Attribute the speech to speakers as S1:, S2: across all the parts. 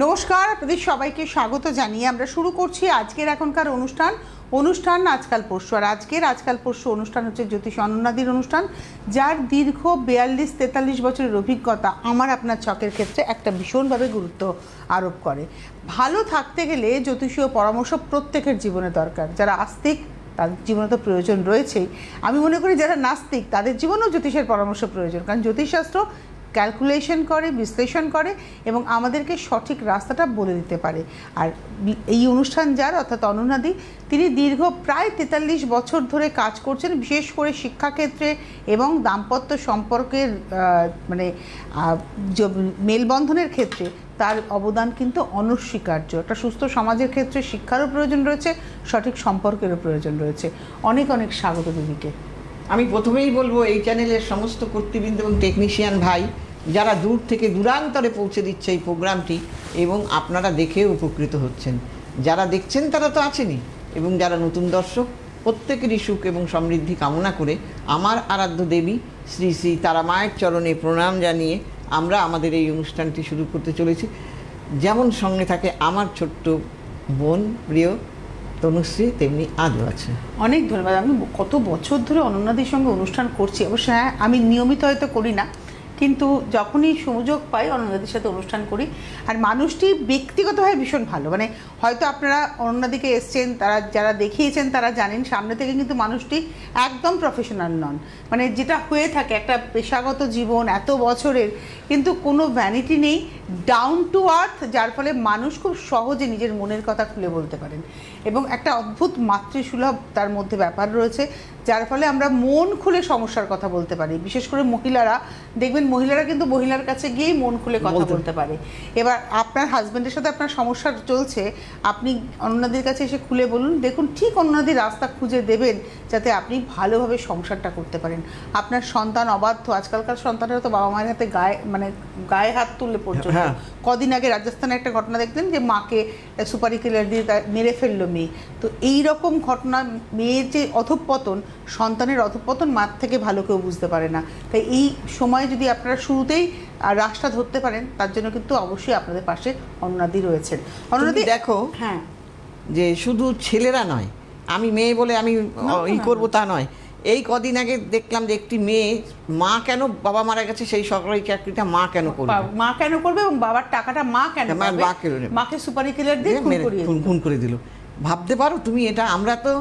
S1: নমস্কার, আপনাদের সবাইকে স্বাগত জানিয়ে আমরা শুরু করছি আজকের এখনকার অনুষ্ঠান আজকাল পরশু। আর আজকাল পরশু অনুষ্ঠান হচ্ছে জ্যোতিষ অনন্যাদির অনুষ্ঠান, যার দীর্ঘ 42-43 বছরের অভিজ্ঞতা আমার আপনার ছকের ক্ষেত্রে একটা ভীষণভাবে গুরুত্ব আরোপ করে। ভালো থাকতে গেলে জ্যোতিষীয় পরামর্শ প্রত্যেকের জীবনে দরকার। যারা আস্তিক তাদের জীবনে তো প্রয়োজন রয়েছেই, আমি মনে করি যারা নাস্তিক তাদের জীবনেও জ্যোতিষের পরামর্শ প্রয়োজন, কারণ জ্যোতিষশাস্ত্র ক্যালকুলেশন করে, বিশ্লেষণ করে এবং আমাদেরকে সঠিক রাস্তাটা বলে দিতে পারে। আর এই অনুষ্ঠান যার অর্থাৎ অনন্যাদি, তিনি দীর্ঘ প্রায় 43 বছর ধরে কাজ করছেন, বিশেষ করে শিক্ষাক্ষেত্রে এবং দাম্পত্য সম্পর্কের মেলবন্ধনের ক্ষেত্রে তার অবদান কিন্তু অনস্বীকার্য। একটা সুস্থ সমাজের ক্ষেত্রে শিক্ষারও প্রয়োজন রয়েছে, সঠিক সম্পর্কেরও প্রয়োজন রয়েছে। অনেক অনেক স্বাগত দিদিকে।
S2: আমি প্রথমেই বলবো এই চ্যানেলের সমস্ত কর্তৃবৃন্দ এবং টেকনিশিয়ান ভাই যারা দূর থেকে দূরান্তরে পৌঁছে দিচ্ছে এই প্রোগ্রামটি, এবং আপনারা দেখে উপকৃত হচ্ছেন। যারা দেখছেন তারা তো আছেনই, এবং যারা নতুন দর্শক প্রত্যেকেরই সুখ এবং সমৃদ্ধি কামনা করে আমার আরাধ্য দেবী শ্রী শ্রী তারা মায়ের চরণে প্রণাম জানিয়ে আমরা আমাদের এই অনুষ্ঠানটি শুরু করতে চলেছি। যেমন সঙ্গে থাকে আমার ছোট্ট বোন প্রিয় তনুশ্রী, তেমনি আজও আছে।
S1: অনেক ধন্যবাদ। আমি কত বছর ধরে অনন্যাদির সঙ্গে অনুষ্ঠান করছি, অবশ্য হ্যাঁ আমি নিয়মিত হয়তো করি না, কিন্তু যখনই সুযোগ পাই অনন্যাদির সাথে অনুষ্ঠান করি। আর মানুষটি ব্যক্তিগতভাবে ভীষণ ভালো, হয়তো আপনারা অনন্যাদিকে এসছেন, তারা যারা দেখিয়েছেন তারা জানেন, সামনে থেকে কিন্তু মানুষটি একদম প্রফেশনাল নন। যেটা হয়ে থাকে একটা পেশাগত জীবন এত বছরের, কিন্তু কোনো ভ্যানিটি নেই, ডাউন টু আর্থ, যার ফলে মানুষ খুব সহজে নিজের মনের কথা খুলে বলতে পারেন এবং একটা অদ্ভুত মাতৃসুলভ তার মধ্যে ব্যাপার রয়েছে, যার ফলে আমরা মন খুলে সমস্যার কথা বলতে পারি। বিশেষ করে মহিলারা দেখবেন, মহিলারা কিন্তু মহিলার কাছে গিয়েই মন খুলে কথা বলতে পারে। এবার আপনার হাজব্যান্ডের সাথে আপনার সমস্যা চলছে, আপনি অনন্যাদির কাছে এসে খুলে বলুন, দেখুন ঠিক অনন্যাদি রাস্তা খুঁজে দেবেন যাতে আপনি ভালোভাবে সংসারটা করতে পারেন। আপনার সন্তান অবাধ্য, আজকালকার সন্তানেরা তো বাবা মায়ের হাতে গায়ে হাত তুললে পর্যন্ত। কদিন আগে রাজস্থানে একটা ঘটনা দেখলেন যে মাকে সুপারি কিলার দিয়ে মেরে ফেললো মেয়ে। তো এই রকম ঘটনা, মেয়ের যে অধঃপতন, সন্তানের অধঃপতন মার থেকে ভালো কেউ বুঝতে পারে না। তাই এই সময় যদি আপনারা শুরুতেই রাশটা ধরতে পারেন, তার জন্য কিন্তু অবশ্যই আপনাদের পাশে অনন্যাদি রয়েছেন। অনন্যাদি
S2: দেখো,
S1: হ্যাঁ, যে
S2: শুধু ছেলেরা নয়, আমি মেয়ে বলে আমি করবো তা নয়। এই কদিন আগে দেখলাম যে একটি মেয়ে, মা কেন, বাবা মারা গেছে সেই সরকারি চাকরিটা মা কেন করবে
S1: এবং বাবার টাকাটা মা কেন মাকে সুপারি কিলার দিয়ে
S2: খুন করে দিল। ভাবতে পারো তুমি এটা? আমরা তো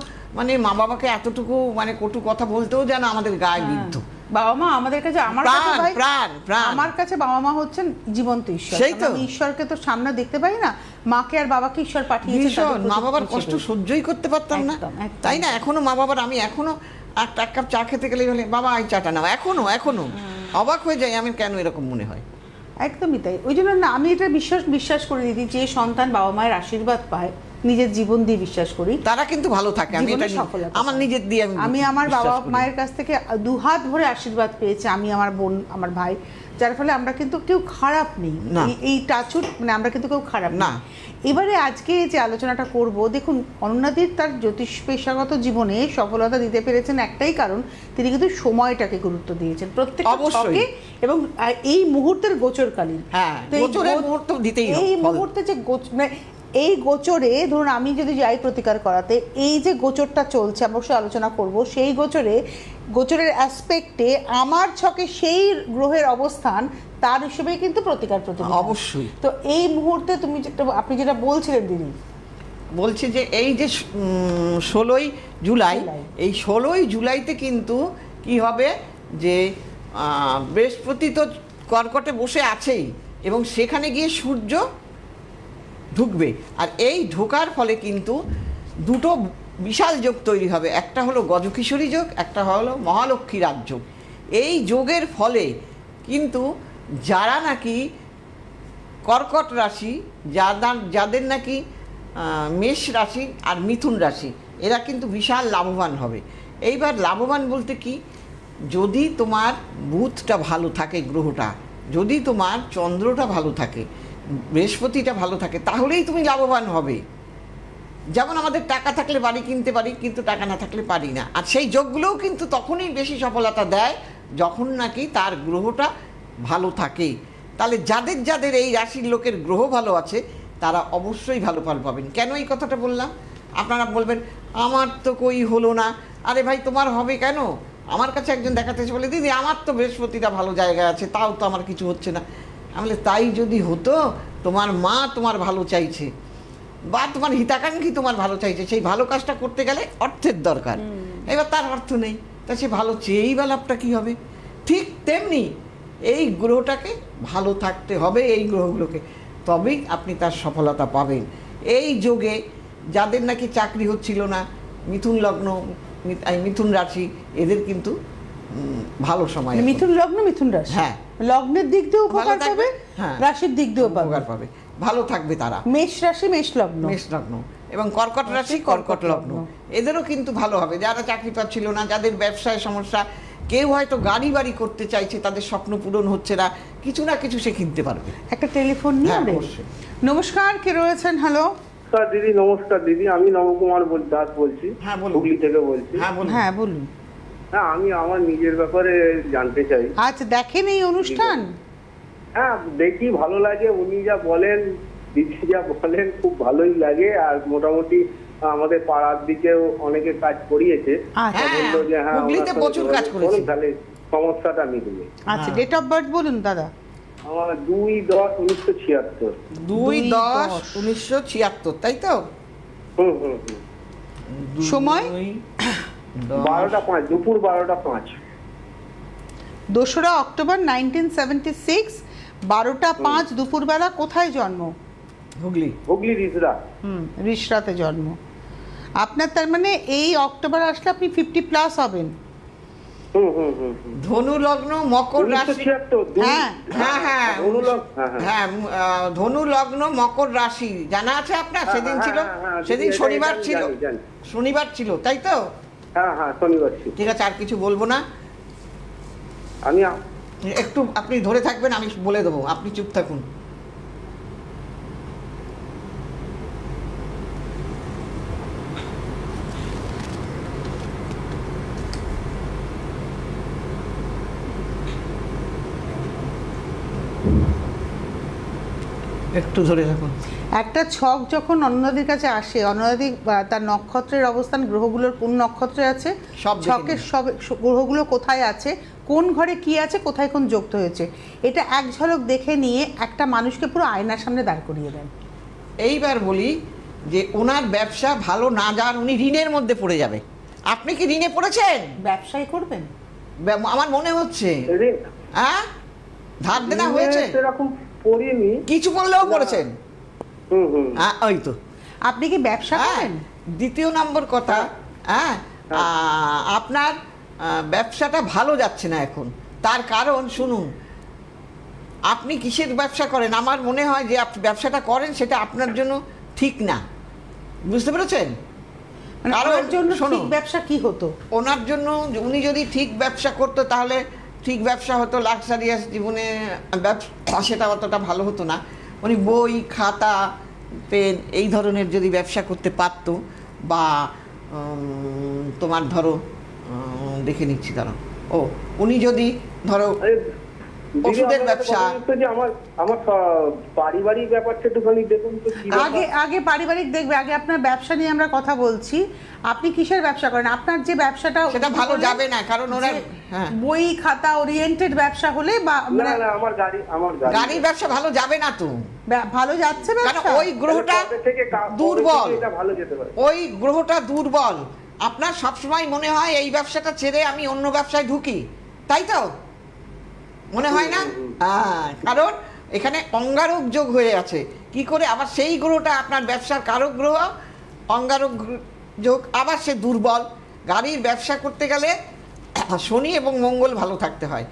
S2: মা বাবাকে এতটুকু কটু কথা বলতেও যেন আমাদের গায়ে বিদ্ধ।
S1: বাবা মা আমাদের কাছে, আমার কাছে বাবা মা হচ্ছেন জীবন্ত ঈশ্বর। সেই তো, ঈশ্বরকে তো সামনে দেখতে পাই না, মাকে আর বাবাকে ঈশ্বর পাঠিয়েছে।
S2: মা বাবার কষ্ট সহ্যই করতে পারতাম না, তাই না? এখনো মা বাবার, আমি এখনো এক কাপ চা খেতে গেলে বলে বাবা এই চাটা নাও, এখনো অবাক হয়ে যাই আমি, কেন এরকম মনে হয়।
S1: একদমই তাই। ওই জন্য না, আমি এটা বিশ্বাস করে দিই, যে সন্তান বাবা মায়ের আশীর্বাদ পায়, নিজের জীবন দিয়ে বিশ্বাস করি,
S2: তারা কিন্তু ভালো থাকে। আমি এটা আমার নিজের দিয়ে আমি আমার
S1: বাবা মায়ের কাছ থেকে দুহাত ভরে আশীর্বাদ পেয়েছি, আমি, আমার বোন, আমার ভাই, যার ফলে আমরা কিন্তু কেউ খারাপ নেই। এই টাচুট আমরা কিন্তু কেউ খারাপ না। এবারে আজকে যে আলোচনাটা করব, দেখুন অনন্যাদির তার জ্যোতিষ পেশাগত জীবনে সফলতা দিতে পেরেছেন একটাই কারণ, তিনি কিন্তু সময়টাকে গুরুত্ব দিয়েছেন প্রত্যেকটা ছকে, এবং এই মুহূর্তের গোচরকালীন। এই মুহূর্তে যে এই গোচরে, ধরুন আমি যদি যাই প্রতিকার করাতে, এই যে গোচরটা চলছে, অবশ্যই আলোচনা করব, সেই গোচরের অ্যাসপেক্টে আমার ছকে সেই গ্রহের অবস্থান, তার হিসেবে কিন্তু প্রতিকার
S2: অবশ্যই।
S1: তো এই মুহূর্তে আপনি যেটা বলছিলেন দিদি,
S2: বলছি যে এই যে 16ই জুলাই, এই 16ই জুলাইতে কিন্তু কি হবে, যে বৃহস্পতি তো কর্কটে বসে আছেই, এবং সেখানে গিয়ে সূর্য ঢুকবে। আর এই ঢোকার ফলে কিন্তু দুটো বিশাল যোগ তৈরি হবে, একটা হলো গজকিশোরী যোগ, একটা হলো মহালক্ষ্মী রাজ যোগ। এই যোগের ফলে কিন্তু যারা নাকি কর্কট রাশি, যাদের নাকি মেষ রাশি আর মিথুন রাশি, এরা কিন্তু বিশাল লাভবান হবে। এইবার লাভবান বলতে কি, যদি তোমার বুধটা ভালো থাকে, গ্রহটা, যদি তোমার চন্দ্রটা ভালো থাকে, বৃহস্পতিটা ভালো থাকে, তাহলেই তুমি লাভবান হবে। যেমন আমাদের টাকা থাকলে বাড়ি কিনতে পারি, কিন্তু টাকা না থাকলে পারি না। আর সেই যোগগুলোও কিন্তু তখনই বেশি সফলতা দেয় যখন নাকি তার গ্রহটা ভালো থাকে। তাহলে যাদের যাদের এই রাশির লোকের গ্রহ ভালো আছে তারা অবশ্যই ভালো ফল পাবেন। কেন এই কথাটা বললাম? আপনারা বলবেন আমার তো কই হলো না। আরে ভাই, তোমার হবে কেন? আমার কাছে একজন দেখাতে এসে বলে, দিদি আমার তো বৃহস্পতিটা ভালো জায়গায় আছে, তাও তো আমার কিছু হচ্ছে না। আমি বলে, তাই যদি হতো, তোমার মা তোমার ভালো চাইছে বা তোমার হিতাকাঙ্ক্ষী তোমার ভালো চাইছে, সেই ভালো কাজটা করতে গেলে অর্থের দরকার। এবার তার অর্থ নেই, তা সে ভালো চেয়েই বা লাভটা কী হবে? ঠিক তেমনি এই গ্রহটাকে ভালো থাকতে হবে, এই গ্রহগুলোকে, তবেই আপনি তার সফলতা পাবেন। এই যোগে যাদের নাকি চাকরি হচ্ছিল না, মিথুন লগ্ন, মিথুন রাশি, এদের কিন্তু ভালো সময়।
S1: মিথুন লগ্ন, মিথুন রাশি,
S2: হ্যাঁ,
S1: লগ্নের দিক দিয়ে উপকার পাবে,
S2: হ্যাঁ,
S1: রাশির দিক দিয়ে
S2: উপকার পাবে, ভালো থাকবে তারা।
S1: মেষ রাশি, মেষ লগ্ন,
S2: মেষ লগ্ন এবং কর্কট রাশি, কর্কট লগ্ন, এদেরও কিন্তু ভালো হবে। যারা চাকরি পাচ্ছিল না, যাদের ব্যবসায় সমস্যা, কেউ হয়তো গাড়ি বাড়ি করতে চাইছে, তাদের স্বপ্ন পূরণ হচ্ছে না, কিছু না কিছু সে কিনতে পারবে।
S1: একটা টেলিফোন নিয়ে
S2: হ্যাঁ,
S1: আমরা-
S2: অবশ্যই।
S1: নমস্কার, কে রয়েছেন? হ্যালো।
S3: নমস্কার দিদি, নমস্কার দিদি, আমি নবকুমার দাস বলছি।
S2: হ্যাঁ, বলুন।
S3: হুগলি থেকে বলছি।
S2: হ্যাঁ, বলুন।
S1: হ্যাঁ, বলুন।
S3: হ্যাঁ, আমি আমার নিজের ব্যাপারে জানতে চাই।
S1: আচ্ছা, দেখেন এই অনুষ্ঠান?
S3: হ্যাঁ, দেখি, ভালো লাগে। উনি যা বলেন, দিদি যা বলেন, খুব ভালোই লাগে। আর মোটামুটি আমাদের পাড়ার দিকেও অনেকে কাজ করিয়েছে।
S1: আচ্ছা।
S3: বললো যে হ্যাঁ,
S2: হুগলিতে
S3: ওনার সঙ্গে
S2: প্রচুর কাজ
S3: যোগাযোগ
S2: করেছে।
S3: করুন, তাহলে সমস্যাটা মিটবে।
S1: আচ্ছা,
S2: হ্যাঁ।
S1: ডেট অফ বার্থ বলুন দাদা।
S3: আমার 2/10/1976।
S2: 2/10/1976, তাই তো?
S3: হুম হুম হুম।
S1: সময়?
S3: 12টা 5, দুপুর 12টা 5।
S1: 2রা অক্টোবর 1976, 12টা 5 দুপুরবেলা। কোথায় জন্ম?
S2: হুগলি।
S3: হুগলি রিজরা।
S1: রিষড়াতে জন্ম আপনার। তার মানে এই অক্টোবর আসলে আপনি 50+ হবেন।
S3: হুম হুম হুম হুম।
S2: ধনু লগ্ন, মকর রাশি।
S3: 1976।
S1: হ্যাঁ।
S2: হ্যাঁ, হ্যাঁ,
S3: ধনু লগ্ন, হ্যাঁ, হ্যাঁ।
S2: হ্যাঁ, ধনু লগ্ন, মকর রাশি জানা আছে আপনার?
S3: হ্যাঁ,
S2: সেদিন
S3: হ্যাঁ,
S2: ছিল,
S3: হ্যাঁ, হ্যাঁ,
S2: সেদিন
S3: এটা
S2: শনিবার
S3: জানি,
S2: ছিল,
S3: জানি।
S2: শনিবার ছিল, তাই তো?
S3: হ্যাঁ হ্যাঁ, শনিবার ছিল।
S2: ঠিক আছে, আর কিছু বলবো না।
S3: আমি
S2: একটু আপনি ধরে থাকবেন, আমি বলে দেবো, আপনি চুপ থাকুন। একটু ধরে থাকুন।
S1: একটা ছক যখন অন্যদের কাছে আসে, অন্যদের তার নক্ষত্রের অবস্থান, গ্রহগুলোর কোন নক্ষত্রে আছে,
S2: সব দেখে
S1: ছকের সব গ্রহগুলো কোথায় আছে, কোন ঘরে কি আছে, কোথায় কোন যুক্ত হয়েছে, এটা এক ঝলক দেখে নিয়ে একটা মানুষকে পুরো আয়নার সামনে দাঁড় করিয়ে দেন।
S2: এইবার বলি যে ওনার ব্যবসা ভালো না যান, উনি ঋণের মধ্যে পড়ে যাবে। আপনি কি ঋণে পড়েছেন?
S1: ব্যবসায় করবেন?
S2: আমার মনে হচ্ছে।
S3: ঋণ-
S2: হ্যাঁ, ধার দেনা হয়েছে?
S3: সেরকম পড়িনি।
S2: কিছু বললেও পড়েছেন?
S3: হুম হুম।
S2: হ্যাঁ, ওই তো।
S1: আপনি কি ব্যবসা
S2: হ্যাঁ,
S1: করেন?
S2: দ্বিতীয় নম্বর কথা, হ্যাঁ, আপনার ব্যবসাটা ভালো যাচ্ছে না এখন। তার কারণ শুনুন, আপনি কিসের ব্যবসা করেন? আমার মনে হয় যে আপনি ব্যবসাটা করেন সেটা আপনার জন্য ঠিক না, বুঝতে পেরেছেন?
S1: মানে
S2: কারণ
S1: ওর জন্য
S2: শোনো,
S1: ঠিক ব্যবসা কি হতো?
S2: ওনার জন্য উনি যদি ঠিক ব্যবসা করতো তাহলে ঠিক ব্যবসা হতো, লাক্সারিয়াস জীবনে ব্যবসা সেটা অতটা ভালো হতো না। উনি বই, খাতা, পেন এই ধরনের যদি ব্যবসা করতে পারতো, বা তোমার ধরো দেখে নিচ্ছি দাঁড়াও, উনি যদি ধরো
S3: আরে, দিদি,
S2: ওষুধের
S3: আপনার
S2: ব্যবসা।
S3: কথা হচ্ছে যে আমার আমার পারিবারিক ব্যাপারটা একটুখানি দেখুন তো কি ব্যাপার।
S1: আগে পারিবারিক দেখবে, আগে আপনার ব্যবসা নিয়ে আমরা কথা বলছি। আপনি কিসের ব্যবসা করেন? আপনার যে ব্যবসাটা,
S2: সেটা ভালো যাবে না, কারণ ওনার
S1: যে
S2: হ্যাঁ
S1: বই খাতা ওরিয়েন্টেড ব্যবসা হলে বা
S3: না
S1: মানে
S3: না, আমার গাড়ি
S2: গাড়ির ব্যবসা ভালো যাবে না তো,
S1: ভালো যাচ্ছে
S2: কারণ
S1: ব্যবসা?
S2: ওই গ্রহটা
S3: কবে থেকে
S2: দুর্বল,
S3: এটা ভালো যেতে পারে।
S2: ওই গ্রহটা দুর্বল। আপনার সবসময় মনে হয় এই ব্যবসাটা ছেড়ে আমি অন্য ব্যবসায় ঢুকি, তাই তো মনে হয় না? হ্যাঁ, কারণ এখানে অঙ্গারক যোগ হয়ে আছে। কি করে আবার সেই গ্রহটা আপনার ব্যবসার কারক গ্রহ, অঙ্গারক যোগ, আবার সে দুর্বল। গাড়ির ব্যবসা করতে গেলে শনি এবং মঙ্গল ভালো থাকতে হয়,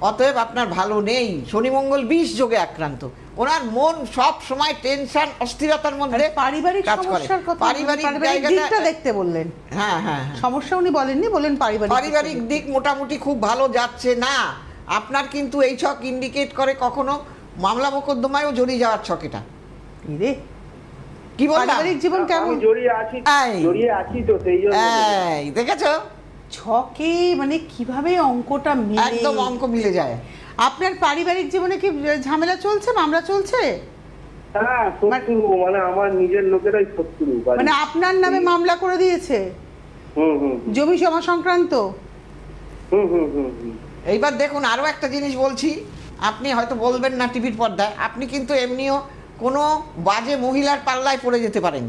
S2: অতএব আপনার ভালো নেই। শনি মঙ্গল 20 যোগে আক্রান্ত। ওনার মন সব সময় টেনশন, অস্থিরতার মধ্যে
S1: পারিবারিক
S2: কাজ করে।
S1: সমস্যার কথা,
S2: পারিবারিক
S1: দিকটা
S2: জায়গাটা
S1: দেখতে বললেন।
S2: হ্যাঁ হ্যাঁ হ্যাঁ।
S1: সমস্যা উনি বলেননি, বলেন
S2: পারিবারিক দিক মোটামুটি খুব ভালো যাচ্ছে না আপনার, কিন্তু এই ছক ইন্ডিকেট করে কখনো মামলা মোকদ্দমায়ও জড়িয়ে যাওয়ার ছক। এটা
S1: রে
S2: কি বললাম?
S1: পারিবারিক জীবন কেমন?
S3: আমি জড়িয়ে আছি তো সেই জন্য।
S2: এই দেখেছো,
S1: ছকে মানে কিভাবে অঙ্কটা মিলে,
S2: একদম অঙ্ক মিলে যায়।
S1: আপনার পারিবারিক জীবনে কি ঝামেলা চলছে, মামলা চলছে?
S3: হ্যাঁ, শত্রু, মানে আমার নিজের লোকেরাই শত্রু।
S1: মানে আপনার নামে মামলা করে দিয়েছে জমি জমা সংক্রান্ত?
S2: এইবার দেখুন আরও একটা জিনিস বলছি, আপনি হয়তো বলবেন না টিভির পর্দায়, আপনি কিন্তু এমনিও কোনো বাজে মহিলার পাল্লায় পড়ে যেতে পারেন,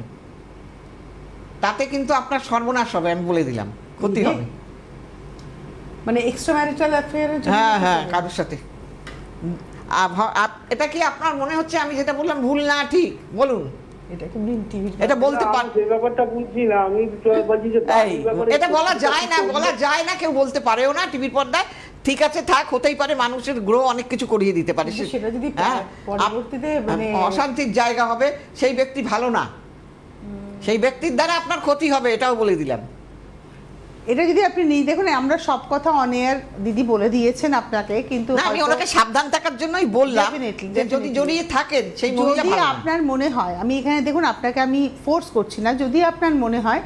S2: তাতে কিন্তু আপনার সর্বনাশ হবে, আমি বলে দিলাম, ক্ষতি হবে।
S1: মানে এক্সট্রা ম্যারিটাল অ্যাফেয়ার?
S2: হ্যাঁ হ্যাঁ, কারোর সাথে। এটা কি আপনার মনে হচ্ছে আমি যেটা বললাম ভুল না ঠিক? বলুন। এটা বলতে পারেন,
S3: এই ব্যাপারটা বুঝছি না আমি, তো বলছি যে
S2: এটা বলা যায় না, বলা যায় না, কেউ বলতে পারেও না টিভির পর্দায়। ঠিক আছে, থাক, হতেই পারে, মানুষের গ্রহ অনেক কিছু করিয়ে দিতে পারে,
S1: সেটা যদি পরবর্তীতে মানে
S2: অশান্তির জায়গা হবে, সেই ব্যক্তি ভালো না, সেই ব্যক্তির দ্বারা আপনার ক্ষতি হবে, এটাও বলে দিলাম।
S1: এটা যদি আপনি নিয়ে দেখুন, আমরা সব কথা অন এয়ার দিদি বলে দিয়েছেন আপনাকে, কিন্তু
S2: আমি ওনাকে সাবধান থাকার জন্যই বললাম যে যদি জড়িয়ে থাকেন সেই মহিলা
S1: যদি
S2: ভালো না।
S1: আপনার মনে হয়, আমি এখানে দেখুন আপনাকে আমি ফোর্স করছি না, যদি আপনার মনে হয়,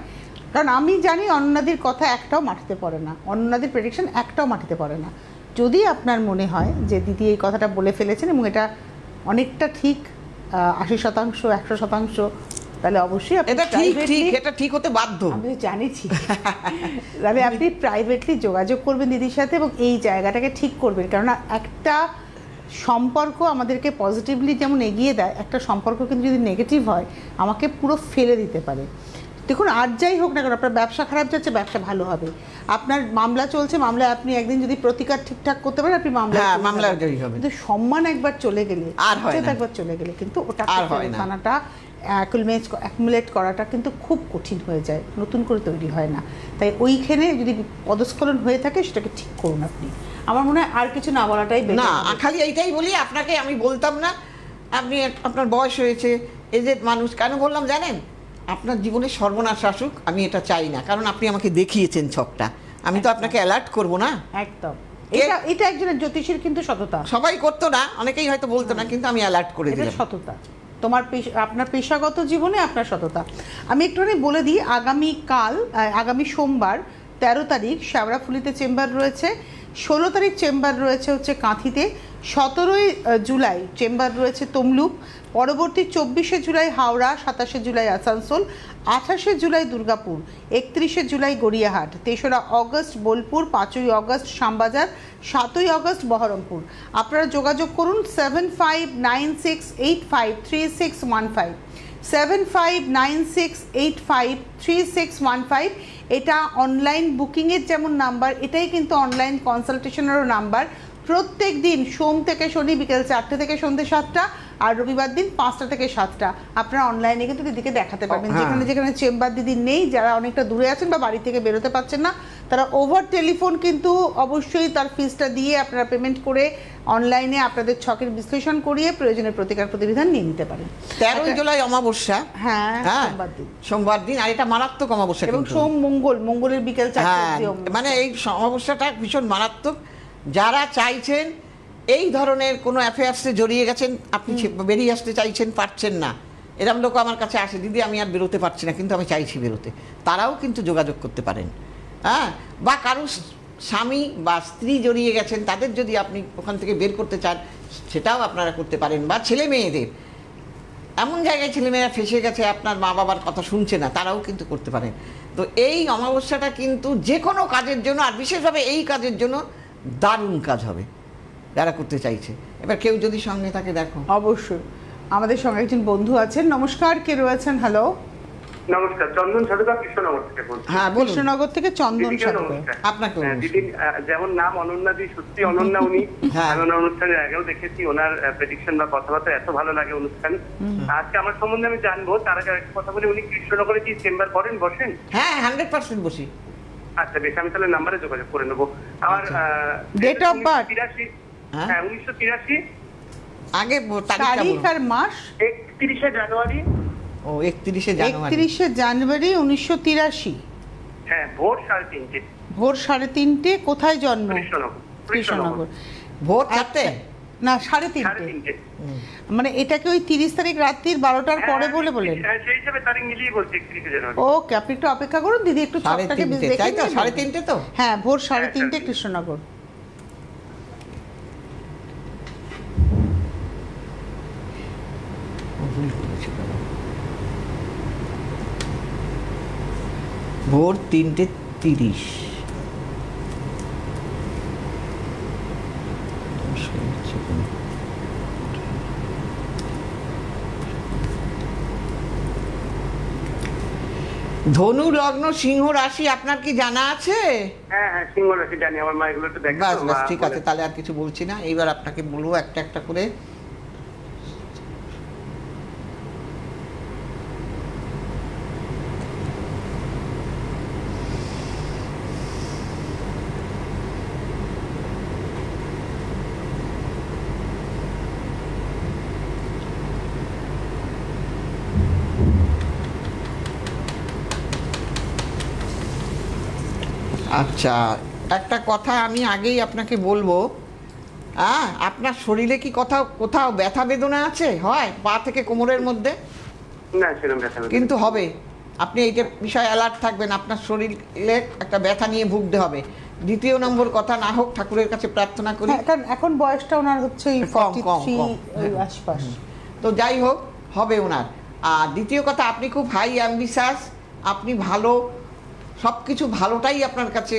S1: কারণ আমি জানি অনন্যাদির কথা একটাও মাটিতে পড়ে না, অনন্যাদির প্রেডিকশন একটাও মাটিতে পড়ে না। যদি আপনার মনে হয় যে দিদি এই কথাটা বলে ফেলেছেন এবং এটা অনেকটা ঠিক 80%, 100%, তাহলে অবশ্যই
S2: এটা ঠিক ঠিক, এটা ঠিক হতে বাধ্য,
S1: আমি জানিছি। তাহলে আপনি প্রাইভেটলি যোগাযোগ করবেন দিদির সাথে এবং এই জায়গাটাকে ঠিক করবেন, কেননা একটা সম্পর্ক আমাদেরকে পজিটিভলি যেমন এগিয়ে দেয়, একটা সম্পর্ক কিন্তু যদি নেগেটিভ হয় আমাকে পুরো ফেলে দিতে পারে। দেখুন, আর যাই হোক না কেন, আপনার ব্যবসা খারাপ যাচ্ছে, ব্যবসা ভালো হবে। আপনার মামলা চলছে, মামলায় আপনি একদিন যদি প্রতিকার ঠিকঠাক করতে পারেন, আপনি মামলা
S2: জয়ী হবেন।
S1: কিন্তু সম্মান একবার চলে গেলে,
S2: আর হয় না,
S1: একবার চলে গেলে কিন্তু ওটা
S2: আর হয় না,
S1: থানাটা অ্যাকুমুলেট করাটা কিন্তু খুব কঠিন হয়ে যায়, নতুন করে তৈরি হয় না। তাই ওইখানে যদি পদস্খলন হয়ে থাকে সেটাকে ঠিক করুন আপনি। আমার মনে হয় আর কিছু না বলাটাই
S2: না, খালি এইটাই বলি আপনাকে, আমি বলতাম না, আপনি আপনার বয়স হয়েছে, এজেড মানুষ, কেন বললাম জানেন? আপনার জীবনে সর্বনাশ আসুক আমি এটা চাই না, কারণ আপনি আমাকে দেখিয়েছেন ছকটা, আমি তো আপনাকে অ্যালার্ট করবো না।
S1: একদম, এটা একজনের জ্যোতিষীর কিন্তু সততা, সবাই
S2: করতো না, অনেকেই হয়তো বলতো না, কিন্তু আমি অ্যালার্ট করে দিলাম।
S1: সততা তোমার আপনার পেশাগত জীবনে আপনার সততা। আমি একটুখানি বলে দিই, আগামী সোমবার 13 তারিখ শেওড়াফুলিতে চেম্বার রয়েছে, 16 তারিখ চেম্বার রয়েছে হচ্ছে কাঁথিতে, 17 জুলাই চেম্বার রয়েছে তমলুক, পরবর্তী 24 জুলাই হাওড়া, 27 জুলাই আসানসোল, 28 জুলাই দুর্গাপুর, 31 জুলাই গড়িয়াহাট, 3রা অগস্ট বোলপুর, 5ই অগস্ট শ্যামবাজার, 7ই অগস্ট বহরমপুর। আপনারা যোগাযোগ করুন 7596853615, 7596853615। এটা অনলাইন বুকিংয়ের যেমন নাম্বার, এটাই কিন্তু অনলাইন কনসালটেশনেরও নাম্বার। প্রত্যেক দিন সোম থেকে শনি বিকেল 4টে থেকে সন্ধ্যে 7টা, আর রবিবার দিন 5টা থেকে 7টা আপনারা অনলাইনে কিন্তু দিদিকে দেখাতে পারবেন। যেখানে যেখানে চেম্বার দিদি নেই, যারা অনেকটা দূরে আছেন বা বাড়ি থেকে বেরোতে পারছেন না, তারা ওভার টেলিফোন কিন্তু অবশ্যই তার ফিসটা দিয়ে আপনারা পেমেন্ট করে অনলাইনে আপনাদের ছকের বিশ্লেষণ করিয়ে প্রয়োজনীয় প্রতিকার প্রতিবিধান নিয়ে নিতে পারেন।
S2: 13 জুলাই অমাবস্যা,
S1: হ্যাঁ
S2: সোমবার দিন, আর এটা মারাত্মক অমাবস্যা,
S1: এবং মঙ্গলের বিকেল 4টা,
S2: মানে এই অমাবস্যাটা ভীষণ মারাত্মক। যারা চাইছেন এই ধরনের কোনো অ্যাফেয়ার্সে জড়িয়ে গেছেন, আপনি বেরিয়ে আসতে চাইছেন, পারছেন না, এরকম লোক আমার কাছে আসে, দিদি আমি আর বেরোতে পারছি না কিন্তু আমি চাইছি বেরোতে, তারাও কিন্তু যোগাযোগ করতে পারেন। হ্যাঁ, বা কারো স্বামী বা স্ত্রী জড়িয়ে গেছেন, তাদের যদি আপনি ওখান থেকে বের করতে চান সেটাও আপনারা করতে পারেন। বা ছেলে মেয়েদের, এমন জায়গায় ছেলেমেয়েরা ফেসে গেছে, আপনার মা বাবার কথা শুনছে না, তারাও কিন্তু করতে পারেন। তো এই অমাবস্যাটা কিন্তু যে কোনো কাজের জন্য, আর বিশেষভাবে এই কাজের জন্য দারুণ কাজ হবে যারা করতে চাইছে। এবার কেউ যদি সঙ্গে থাকে দেখো।
S1: অবশ্যই আমাদের সঙ্গে একজন বন্ধু আছেন। নমস্কার, কে রয়েছেন? হ্যালো,
S3: নমস্কার, চন্দন সরকার কৃষ্ণনগর থেকে বলছি।
S2: হ্যাঁ,
S1: কৃষ্ণনগর থেকে চন্দন সরকার।
S2: আপনাকে
S3: দিদি, যেমন নাম অনন্যাদি, সত্যি অনন্যা উনি। আমি ওনার অনুষ্ঠানের আগেও দেখেছি, ওনার প্রেডিকশন বা কথাবার্তা এত ভালো লাগে অনুষ্ঠান। আজকে আমার সম্বন্ধে আমি জানবো, তার আগে একটা কথা বলি, উনি কৃষ্ণনগরে কি চেম্বার করেন, বসেন?
S2: হ্যাঁ, 100% বসি।
S3: আচ্ছা বেশ, আমি তাহলে নাম্বারে যোগাযোগ করে নেবো। আমার
S1: ডেট অফ বার্থ
S3: 1983,
S2: আগে
S1: তারিখ আর মাস
S3: 31 জানুয়ারি।
S2: ও, 31
S1: জানুয়ারি 1983।
S3: হ্যাঁ, ভোর 3:30।
S1: ভোর 3:30। কোথায় জন্ম?
S3: কৃষ্ণনগর।
S2: ভোর 4টে
S1: না, 3:30। মানে এটাকে ওই 30 তারিখ রাত্রির 12টার পরে বলে বলেন?
S3: সেই হিসেবে তারিখ মিলিয়ে বলছি 31 জানুয়ারি।
S1: ওকে, আপনি একটু অপেক্ষা করুন দিদি, একটু ছকটাকে দেখে নিন।
S2: 3:30 তো?
S1: হ্যাঁ, ভোর 3:30 কৃষ্ণনগর।
S2: ভুল করেছি দাদা। ভোর 3:30। ধনু লগ্ন সিংহ রাশি আপনার কি জানা আছে?
S3: হ্যাঁ হ্যাঁ, সিংহ রাশি জানি, আমার মা এগুলো একটু দেখে।
S2: বাস বাস, ঠিক আছে, তাহলে আর কিছু বলছি না। এইবার আপনাকে বলবো একটা একটা করে। আচ্ছা, একটা কথা আমি আগেই আপনাকে বলবো। আপনার শরীরে কি কোথাও ব্যথা বেদনা আছে? হয় পা থেকে কোমরের মধ্যে?
S3: না, সেরকম ব্যথা নেই।
S2: কিন্তু হবে, আপনি এইটা বিষয়ে অ্যালার্ট থাকবেন। আপনার শরীরে একটা ব্যথা নিয়ে ভুগতে হবে। দ্বিতীয় নম্বর কথা, না হোক ঠাকুরের কাছে প্রার্থনা করি।
S1: কারণ এখন বয়সটা ওনার হচ্ছে এই
S2: কম,
S1: 43
S2: হ্যাঁ।
S1: আশপাশ।
S2: তো যাই হোক, হবে ওনার। আর দ্বিতীয় কথা, আপনি খুব হাই অ্যাম্বিশাস। আপনি ভালো, সব কিছু ভালোটাই আপনার কাছে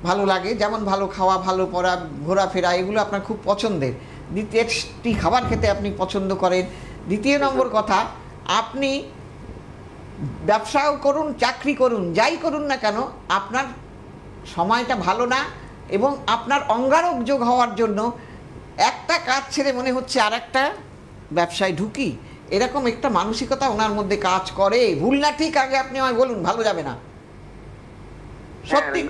S2: ভালো লাগে। যেমন ভালো খাওয়া, ভালো পড়া, ঘোরাফেরা, এগুলো আপনার খুব পছন্দের। টেস্টি খাবার খেতে আপনি পছন্দ করেন। দ্বিতীয় নম্বর কথা, আপনি ব্যবসাও করুন, চাকরি করুন, যাই করুন না কেন, আপনার সময়টা ভালো না। এবং আপনার অঙ্গারক যোগ হওয়ার জন্য একটা কাজ ছেড়ে মনে হচ্ছে আর একটা ব্যবসায় ঢুকি, এরকম একটা মানসিকতা ওনার মধ্যে কাজ করে। ভুল না ঠিক? আগে আপনি আমায় বলুন, ভালো যাবে না সত্যি?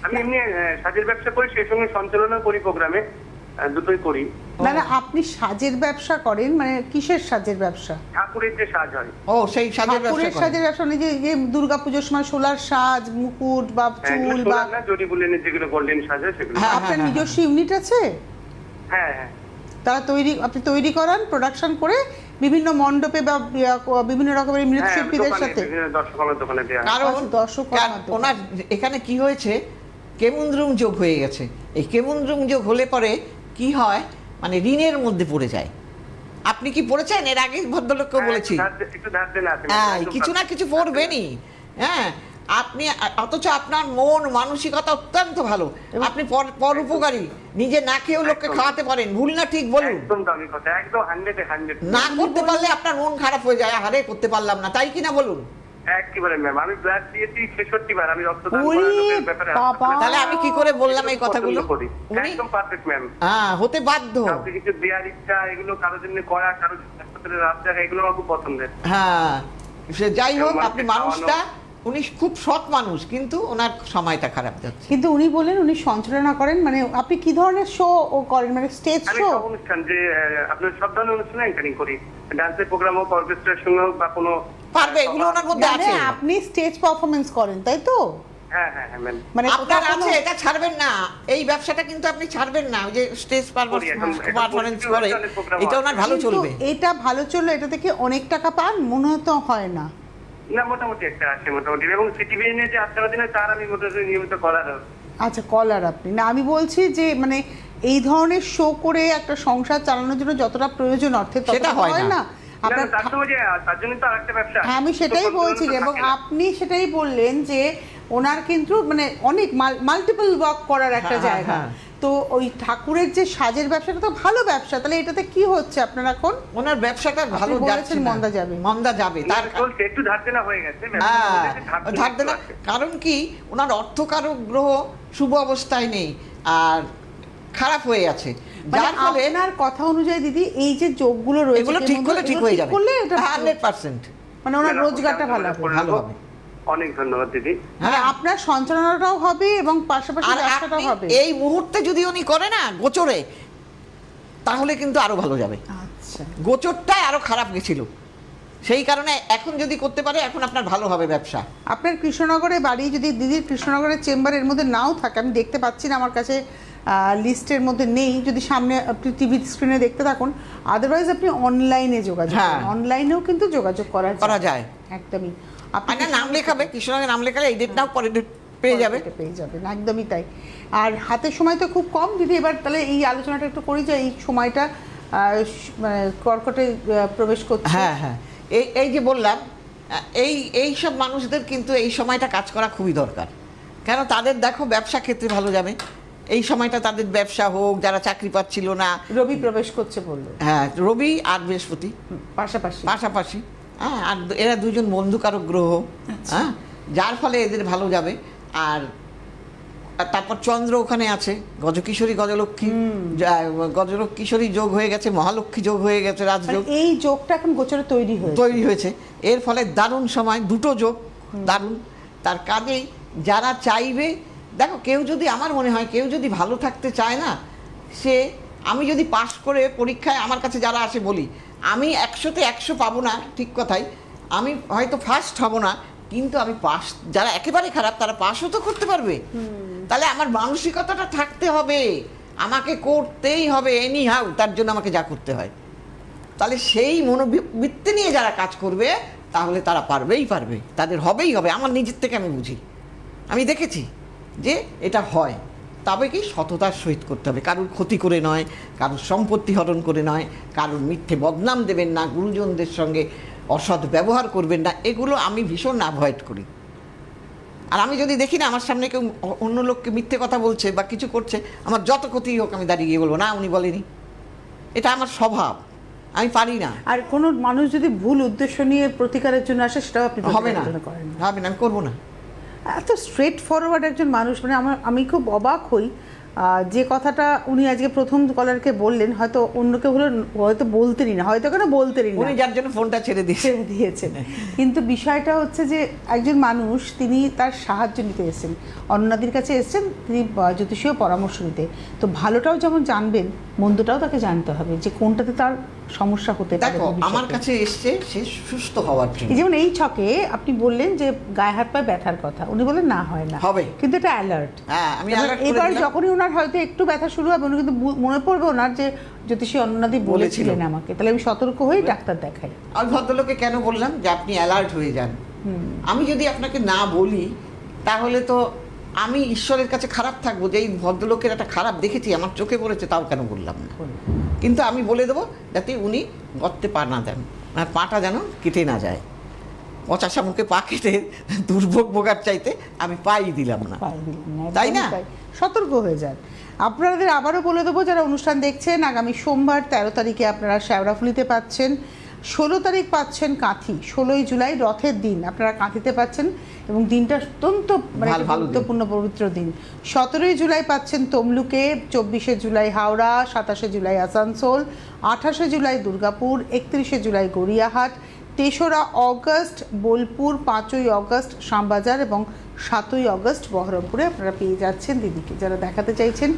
S3: আমি এমনি সাজের ব্যবসা করি, সেই সঙ্গে সঞ্চালনও করি, প্রোগ্রামে দুটোই করি।
S1: না না, আপনি সাজের ব্যবসা করেন, মানে কিসের সাজের ব্যবসা?
S3: ঠাকুরের যে সাজ হয়।
S2: ও, সেই সাজের
S1: ঠাকুরের
S2: ব্যবসা
S1: সাজের ব্যবসা, মানে যে দুর্গাপুজোর সময় সোলার সাজ, মুকুট বা চুল বা
S3: জড়ি বলে যেগুলো গোল্ডেন সাজ হয় সেগুলো।
S2: হ্যাঁ,
S1: আপনার নিজস্ব ইউনিট আছে?
S3: হ্যাঁ হ্যাঁ,
S1: তারা আপনি তৈরি করান, প্রোডাকশন করে বিভিন্ন মণ্ডপে বা বিভিন্ন রকমের মৃৎশিল্পীদের সাথে?
S3: দর্শকের দোকানে দেয়া।
S2: কারণ
S1: দর্শক
S2: ওনার এখানে কি হয়েছে, কেমুন্দ্রুম যোগ হয়ে গেছে। এই কেমুন্দ্রুম যোগ হলে পরে কি হয়, মানে ঋণের মধ্যে পড়ে যায়। আপনি কি পড়েছেন? এর আগে ভদ্রলোককে বলেছি,
S3: একটু ধার দেন আপনি।
S2: হ্যাঁ, কিছু না কিছু পড়বেনই। হ্যাঁ, আপনি অথচ আপনার মন মানসিকতা অত্যন্ত ভালো। আপনি পর উপকারী, নিজে না খেয়েও লোককে খাওয়াতে পারেন। ভুল না ঠিক বলুন?
S3: একদম দামি কথা, একদম 100
S2: না করতে পারলে আপনার মন খারাপ হয়ে যায়, আরে করতে পারলাম না, তাই কিনা বলুন?
S3: একেবারে ম্যাম, আমি ব্লাড দিয়েছি 66 বার। আমি রক্তদান
S1: ওরে
S3: করার লোকের ব্যাপারে
S1: বাবা!
S2: তাহলে আমি কি করে বললাম এই কথাগুলো? উনি
S3: একদম পারফেক্ট ম্যাম।
S2: হতে বাধ্য।
S3: কাউকে কিছু দেওয়ার ইচ্ছা, এগুলো কারোর জন্য করা, কারোর হাসপাতালে রাত জাগা, এগুলো আমার খুব পছন্দের।
S2: হ্যাঁ, সে যাই হোক, আপনি
S3: মানুষকে
S2: মানুষটা, উনি খুব সৎ মানুষ, কিন্তু ওনার সময়টা খারাপ যাচ্ছে।
S1: কিন্তু উনি বলেন উনি সঞ্চালনা করেন, মানে আপনি কি ধরনের শো ও করেন, মানে স্টেজ
S3: আমি
S1: শো?
S3: সব অনুষ্ঠান, যে আপনার সব ধরনের অনুষ্ঠানে অ্যাঙ্কারিং করি, ডান্সের প্রোগ্রাম হোক, অর্কেস্ট্রার সঙ্গে হোক, বা কোনো
S2: পারবে, এগুলো ওনার মধ্যে
S1: মানে
S2: আছে।
S1: আপনি স্টেজ পারফরমেন্স করেন, তাই তো?
S3: হ্যাঁ হ্যাঁ হ্যাঁ ম্যাম।
S1: মানে
S2: আপনার
S1: কোথাও
S2: আছে,
S1: কোনো-
S2: এটা ছাড়বেন না। এই ব্যবসাটা কিন্তু আপনি ছাড়বেন না। ওই যে স্টেজ পারফরমেন্স করে, এটা ওনার ভালো
S1: কিন্তু
S2: চলবে।
S1: এটা ভালো চললে এটা থেকে অনেক টাকা পান মনে তো হয় না?
S3: না, মোটামুটি একটা আছে মোটামুটি। এবং সিটিভিএনে যে 8 টাকা দিনে, তার আমি মোটামুটি নিয়মিত করার।
S1: আচ্ছা, কলার আপনি না, আমি বলছি যে মানে এই ধরনের শো করে একটা সংসার চালানোর জন্য যতটা প্রয়োজন অর্থের,
S2: সেটা
S1: ততটা
S2: হয়
S1: হয়
S2: না।
S1: না আপনার?
S3: তার সঙ্গে যে তার জন্য তো আরেকটা ব্যবসা।
S1: হ্যাঁ, আমি সেটাই
S3: তো
S1: বলছি,
S3: তো
S1: এবং
S3: থাকে না।
S1: আপনি সেটাই বললেন যে ওনার কিন্তু মানে অনেক মাল্টিপল ওয়ার্ক করার একটা
S2: হ্যাঁ,
S1: জায়গা।
S2: হ্যাঁ।
S1: তো ওই ঠাকুরের যে সাজের ব্যবসাটা তো ভালো ব্যবসা, তাহলে এটাতে কি হচ্ছে আপনার এখন?
S2: ওনার ব্যবসাটা ভালো
S1: আপনি
S2: যাচ্ছে
S1: বলেছেন
S2: না।
S1: মন্দা যাবে।
S2: মন্দা যাবে, তার
S3: চলছে, একটু ধার দেনা হয়ে গেছে।
S2: হ্যাঁ,
S3: ধার
S2: ধার দেনা।
S3: আছে।
S2: কারণ কি, ওনার অর্থকারক গ্রহ শুভ অবস্থায় নেই, আর খারাপ হয়ে আছে,
S1: মানে
S2: যার ফলে
S1: আপনার কথা অনুযায়ী দিদি, এই যে যোগগুলো রয়েছে
S2: এগুলো ঠিক করলে ঠিক হয়ে যাবে
S1: করলে এটা
S2: 100%।
S1: মানে ওনার রোজগারটা ভালো হবে।
S2: ভালো হবে।
S3: অনেক ধন্যবাদ দিদি।
S1: মানে আপনার সঞ্চালনাটাও হবে এবং পাশাপাশি
S2: আর
S1: ব্যবসাটাও
S2: আপনি
S1: হবে।
S2: এই মুহূর্তে যদি উনি করে না গোচরে, তাহলে কিন্তু আরো ভালো যাবে।
S1: আচ্ছা,
S2: গোচরটাই আরো খারাপ গেছিল, সেই কারণে এখন যদি করতে পারে, এখন আপনার ভালো হবে ব্যবসা।
S1: আপনার কৃষ্ণনগরে বাড়ি, যদি দিদির কৃষ্ণনগরের চেম্বারের মধ্যে নাও থাকে, আমি দেখতে পাচ্ছি না, আমার কাছে লিস্টের মধ্যে নেই, যদি সামনে আপনি টিভি স্ক্রিনে দেখতে থাকুন, আদারওয়াইজ আপনি অনলাইনে যোগাযোগ
S2: হ্যাঁ।
S1: করুন। অনলাইনেও কিন্তু যোগাযোগ করা
S2: যায়।
S1: একদমই।
S2: আপনার নাম লেখাবে, কৃষ্ণনগরের নাম লেখালে এই ডেট নাও, পরে ডেট পেয়ে যাবে।
S1: পেয়ে যাবেন, একদমই তাই। আর হাতের সময় তো খুব কম দিদি, এবার তাহলে এই আলোচনাটা একটু করি যে এই সময়টা মানে কর্কটে প্রবেশ করছে।
S2: হ্যাঁ হ্যাঁ, এই যে বললাম, এই সব মানুষদের কিন্তু এই সময়টা কাজ করা খুবই দরকার। কেন তাদের দেখো ব্যবসা ক্ষেত্রে ভালো যাবে এই সময়টা, তাদের ব্যবসা হোক, যারা চাকরি পাচ্ছিল না।
S1: রবি প্রবেশ করছে বললো।
S2: হ্যাঁ, রবি আর বৃহস্পতি পাশাপাশি। হ্যাঁ, আর এরা দুজন বন্ধুকারক গ্রহ। হ্যাঁ, যার ফলে এদের ভালো যাবে। আর তারপর চন্দ্র ওখানে আছে, গজকিশোরী গজলক্ষ্মী, গজকিশোরী যোগ হয়ে গেছে, মহালক্ষ্মী যোগ হয়ে গেছে, রাজযোগ।
S1: এই যোগটা এখন গোচরে তৈরি হয়েছে।
S2: এর ফলে দারুণ সময়, দুটো যোগ দারুণ। তার কাজেই যারা চাইবে, দেখো কেউ যদি, আমার মনে হয় কেউ যদি ভালো থাকতে চায় না, সে, আমি যদি পাশ করে পরীক্ষায় আমার কাছে যারা আসে বলি, আমি 100-তে 100 পাবো না, ঠিক কথাই, আমি হয়তো ফার্স্ট হব না, কিন্তু আমি পাস, যারা একেবারে খারাপ তারা পাসও তো করতে পারবে। তাহলে আমার মানসিকতাটা থাকতে হবে, আমাকে করতেই হবে এনি হাউ, তার জন্য আমাকে যা করতে হয়। তাহলে সেই মনোবৃত্তি নিয়ে যারা কাজ করবে তাহলে তারা পারবেই পারবে, তাদের হবেই হবে। আমার নিজের থেকে আমি বুঝি, আমি দেখেছি যে এটা হয়। তবে কি সততার সহিত করতে হবে, কারুর ক্ষতি করে নয়, কারুর সম্পত্তি হরণ করে নয়, কারুর মিথ্যে বদনাম দেবেন না, গুরুজনদের সঙ্গে অসৎ ব্যবহার করবেন না, এগুলো আমি ভীষণ অ্যাভয়েড করি। আর আমি যদি দেখি না আমার সামনে কেউ অন্য লোককে মিথ্যে কথা বলছে বা কিছু করছে, আমার যত ক্ষতি হোক আমি দাঁড়িয়ে গিয়ে বলবো না উনি বলেনি, এটা আমার স্বভাব, আমি পারি না।
S1: আর কোনো মানুষ যদি ভুল উদ্দেশ্য নিয়ে প্রতিকারের জন্য আসে, সেটাও আপনি
S2: হবে না,
S1: করেন?
S2: হবে না, আমি করবো না।
S1: এত স্ট্রেট ফরওয়ার্ড একজন মানুষ, মানে আমি খুব অবাক হই। যে কথাটা উনি আজকে প্রথম কলারকে বললেন, হয়তো অন্য কেউ হলে হয়তো বলতেনই না, হয়তো কেন বলতেনই না,
S2: উনি যার জন্য ফোনটা ছেড়ে
S1: দিয়েছেন। কিন্তু বিষয়টা হচ্ছে যে একজন মানুষ, তিনি তার সাহায্য নিতে এসেছেন, অন্যদের কাছে এসেছেন, তিনি জ্যোতিষীয় পরামর্শ নিতে। তো ভালোটাও যেমন জানবেন, মন্দটাও তাকে জানতে হবে, যে কোনটাতে তার সমস্যা হতে পারে।
S2: দেখো আমার কাছে এসছে সে সুস্থ হওয়ার জন্য।
S1: যেমন এই ছকে আপনি বললেন যে গায়ে হাত পায়ে ব্যথার কথা, উনি বললেন না হয় না,
S2: হবে,
S1: কিন্তু এটা অ্যালার্ট।
S2: হ্যাঁ, আমি অ্যালার্ট করে
S1: এবার
S2: দিলাম।
S1: যখনই ওনার হয়তো একটু ব্যথা শুরু হবে, উনি কিন্তু মনে পড়বে ওনার যে জ্যোতিষী অন্যনাদি বলেছিলেন আমাকে, তাহলে আমি সতর্ক হয়ে ডাক্তার দেখাই।
S2: আমি ভদ্রলোকে কেন বললাম যে আপনি অ্যালার্ট হয়ে যান। আমি যদি আপনাকে না বলি তাহলে তো আমি ঈশ্বরের কাছে খারাপ থাকবো, যে এই ভদ্রলোকের একটা খারাপ দেখেছি, আমার চোখে পড়েছে, তাও কেন বললাম না। কিন্তু আমি বলে দেবো যাতে উনি গর্তে পা না দেন, আর পাটা যেন কেটে না যায়। পচা শামুকে পা কেটে দুর্ভোগ ভোগার চাইতে আমি পাই দিলাম না, তাই না?
S1: সতর্ক হয়ে যান। আপনাদের আবারও বলে দেবো, যারা অনুষ্ঠান দেখছেন, আগামী সোমবার 13 তারিখে আপনারা শেওড়াফুলিতে পাচ্ছেন, 16 তারিখ পাচ্ছেন কাঁথি, 16ই জুলাই রথের দিন আপনারা কাঁথিতে পাচ্ছেন, এবং দিনটা অত্যন্ত গুরুত্বপূর্ণ পবিত্র দিন। 17ই জুলাই পাচ্ছেন তমলুকে, 24শে জুলাই হাওড়া, 27শে জুলাই আসানসোল, 28শে জুলাই দুর্গাপুর, 31শে জুলাই গড়িয়াহাট, 3রা অগস্ট বোলপুর, 5ই অগস্ট শ্যামবাজার এবং 7ই অগস্ট বহরমপুরে আপনারা পেয়ে যাচ্ছেন দিদিকে। যারা দেখাতে চাইছেন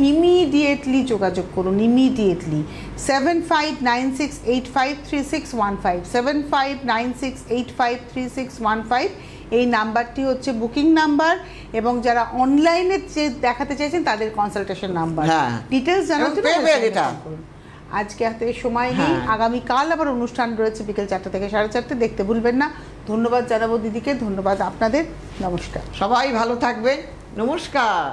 S1: ইমিডিয়েটলি যোগাযোগ করুন, ইমিডিয়েটলি। 7596853615, 7596853615 এই নাম্বারটি হচ্ছে বুকিং নাম্বার, এবং যারা অনলাইনে যে দেখাতে চাইছেন তাদের কনসালটেশন নাম্বার। ডিটেলস জানার জন্য আজকে হাতে সময় নেই, আগামীকাল আবার অনুষ্ঠান রয়েছে বিকেল 4টা থেকে 4:30, দেখতে ভুলবেন না। ধন্যবাদ জানাবো দিদিকে, ধন্যবাদ আপনাদের, নমস্কার।
S2: সবাই ভালো থাকবেন, নমস্কার।